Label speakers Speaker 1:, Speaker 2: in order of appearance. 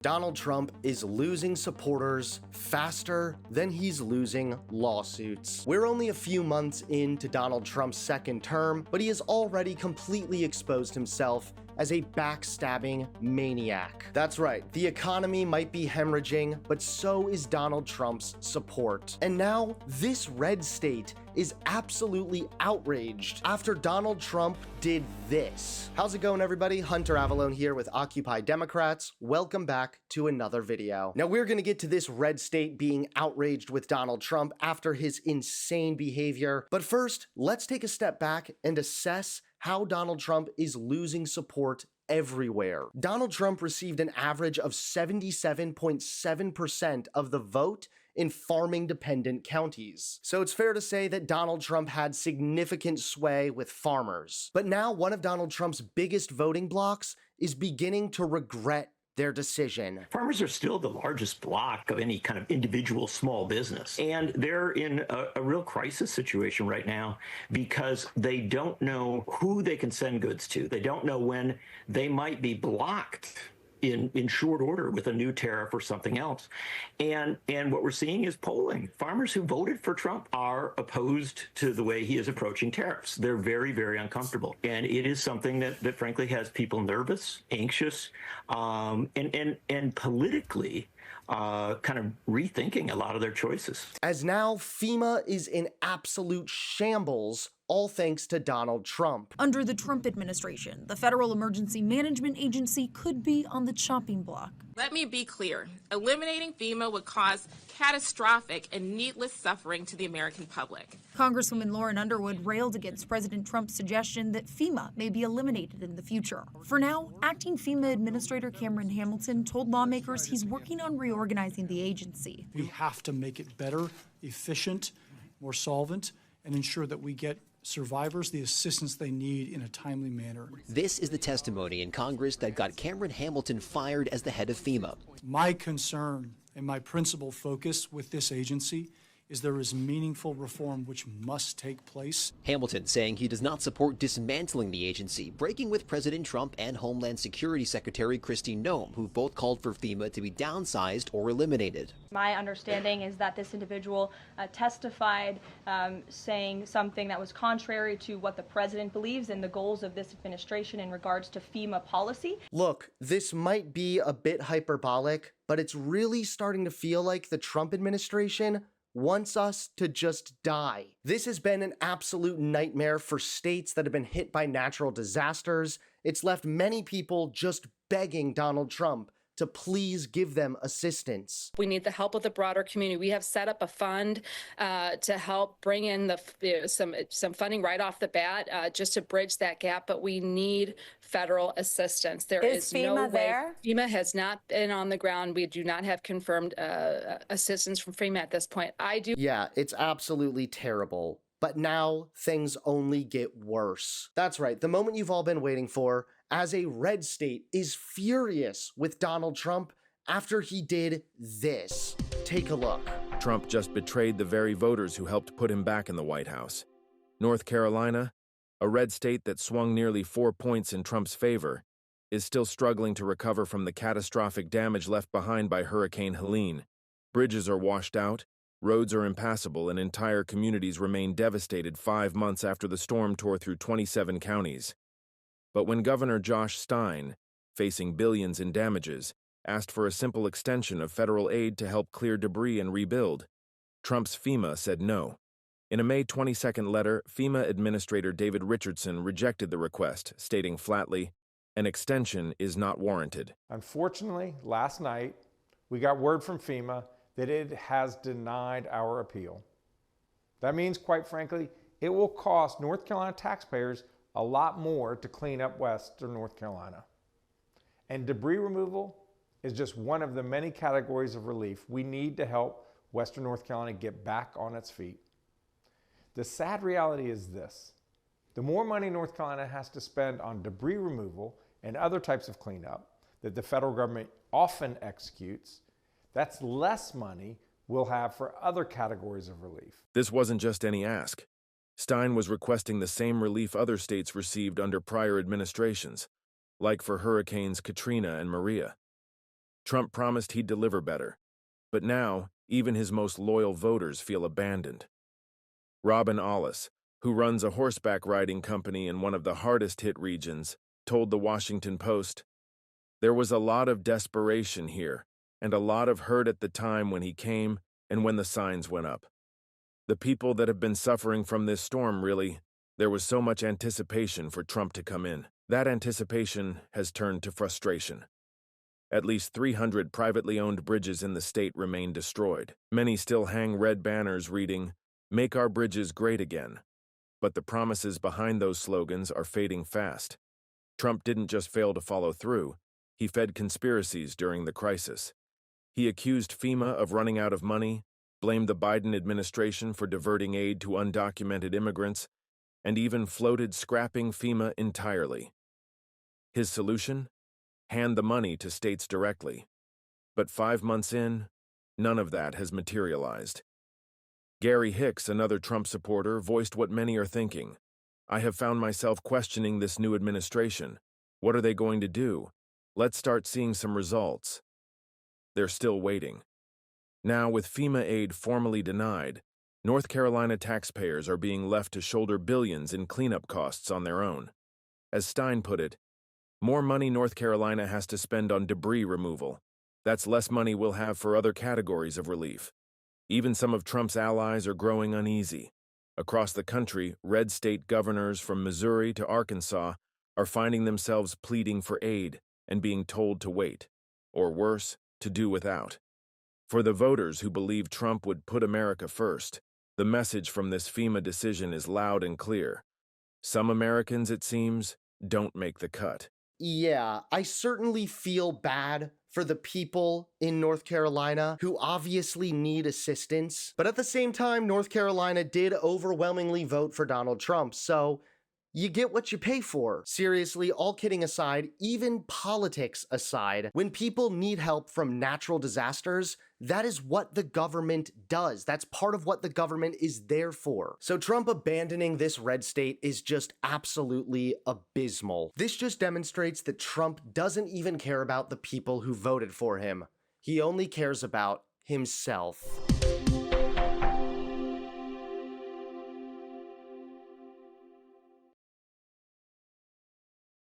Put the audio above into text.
Speaker 1: Donald Trump is losing supporters faster than he's losing lawsuits. We're only a few months into Donald Trump's second term, but he has already completely exposed himself as a backstabbing maniac. That's right, the economy might be hemorrhaging, but so is Donald Trump's support. And now, this red state is absolutely outraged after Donald Trump did this. How's it going, everybody? Hunter Avallone here with Occupy Democrats. Welcome back to another video. Now, we're gonna get to this red state being outraged with Donald Trump after his insane behavior. But first, let's take a step back and assess how Donald Trump is losing support everywhere. Donald Trump received an average of 77.7% of the vote in farming-dependent counties. So it's fair to say that Donald Trump had significant sway with farmers. But now one of Donald Trump's biggest voting blocs is beginning to regret their decision.
Speaker 2: Farmers are still the largest block of any kind of individual small business. And they're in a real crisis situation right now because they don't know who they can send goods to. They don't know when they might be blocked in short order with a new tariff or something else. And what we're seeing is polling. Farmers who voted for Trump are opposed to the way he is approaching tariffs. They're very, very uncomfortable. And it is something that frankly has people nervous, anxious, and politically kind of rethinking a lot of their choices.
Speaker 1: As now FEMA is in absolute shambles, all thanks to Donald Trump.
Speaker 3: Under the Trump administration, the Federal Emergency Management Agency could be on the chopping block.
Speaker 4: Let me be clear. Eliminating FEMA would cause catastrophic and needless suffering to the American public.
Speaker 3: Congresswoman Lauren Underwood railed against President Trump's suggestion that FEMA may be eliminated in the future. For now, acting FEMA Administrator Cameron Hamilton told lawmakers he's working on reorganizing the agency.
Speaker 5: We have to make it better, efficient, more solvent, and ensure that we get survivors the assistance they need in a timely manner.
Speaker 6: This is the testimony in Congress that got Cameron Hamilton fired as the head of FEMA.
Speaker 5: My concern and my principal focus with this agency is there is meaningful reform which must take place.
Speaker 6: Hamilton saying he does not support dismantling the agency, breaking with President Trump and Homeland Security Secretary Kristi Noem, who both called for FEMA to be downsized or eliminated.
Speaker 7: My understanding is that this individual testified saying something that was contrary to what the president believes and the goals of this administration in regards to FEMA policy.
Speaker 1: Look, this might be a bit hyperbolic, but it's really starting to feel like the Trump administration wants us to just die. This has been an absolute nightmare for states that have been hit by natural disasters. It's left many people just begging Donald Trump to please give them assistance.
Speaker 8: We need the help of the broader community. We have set up a fund to help bring in some funding right off the bat just to bridge that gap, but we need federal assistance. There is
Speaker 9: FEMA
Speaker 8: no way.
Speaker 9: there?
Speaker 8: FEMA has not been on the ground. We do not have confirmed assistance from FEMA at this point.
Speaker 1: Yeah, it's absolutely terrible. But now things only get worse. That's right, the moment you've all been waiting for, as a red state is furious with Donald Trump after he did this. Take a look.
Speaker 10: Trump just betrayed the very voters who helped put him back in the White House. North Carolina, a red state that swung nearly 4 points in Trump's favor, is still struggling to recover from the catastrophic damage left behind by Hurricane Helene. Bridges are washed out, roads are impassable, and entire communities remain devastated 5 months after the storm tore through 27 counties. But when Governor Josh Stein, facing billions in damages, asked for a simple extension of federal aid to help clear debris and rebuild, Trump's FEMA said no. In a May 22nd letter, FEMA Administrator David Richardson rejected the request, stating flatly, "An extension is not warranted."
Speaker 11: Unfortunately, last night, we got word from FEMA that it has denied our appeal. That means, quite frankly, it will cost North Carolina taxpayers a lot more to clean up Western North Carolina. And debris removal is just one of the many categories of relief we need to help Western North Carolina get back on its feet. The sad reality is this: the more money North Carolina has to spend on debris removal and other types of cleanup that the federal government often executes, that's less money we'll have for other categories of relief.
Speaker 10: This wasn't just any ask. Stein was requesting the same relief other states received under prior administrations, like for Hurricanes Katrina and Maria. Trump promised he'd deliver better. But now, even his most loyal voters feel abandoned. Robin Ollis, who runs a horseback riding company in one of the hardest-hit regions, told the Washington Post, "There was a lot of desperation here, and a lot of hurt at the time when he came and when the signs went up. The people that have been suffering from this storm really, there was so much anticipation for Trump to come in. That anticipation has turned to frustration. At least 300 privately owned bridges in the state remain destroyed. Many still hang red banners reading, 'Make our bridges great again.' But the promises behind those slogans are fading fast. Trump didn't just fail to follow through, he fed conspiracies during the crisis. He accused FEMA of running out of money, blamed the Biden administration for diverting aid to undocumented immigrants, and even floated scrapping FEMA entirely. His solution? Hand the money to states directly. But 5 months in, none of that has materialized. Gary Hicks, another Trump supporter, voiced what many are thinking. "I have found myself questioning this new administration. What are they going to do? Let's start seeing some results." They're still waiting. Now, with FEMA aid formally denied, North Carolina taxpayers are being left to shoulder billions in cleanup costs on their own. As Stein put it, more money North Carolina has to spend on debris removal. That's less money we'll have for other categories of relief. Even some of Trump's allies are growing uneasy. Across the country, red state governors from Missouri to Arkansas are finding themselves pleading for aid and being told to wait, or worse, to do without. For the voters who believe Trump would put America first, the message from this FEMA decision is loud and clear. Some Americans, it seems, don't make the cut.
Speaker 1: Yeah, I certainly feel bad for the people in North Carolina who obviously need assistance. But at the same time, North Carolina did overwhelmingly vote for Donald Trump, so you get what you pay for. Seriously, all kidding aside, even politics aside, when people need help from natural disasters, that is what the government does. That's part of what the government is there for. So Trump abandoning this red state is just absolutely abysmal. This just demonstrates that Trump doesn't even care about the people who voted for him. He only cares about himself.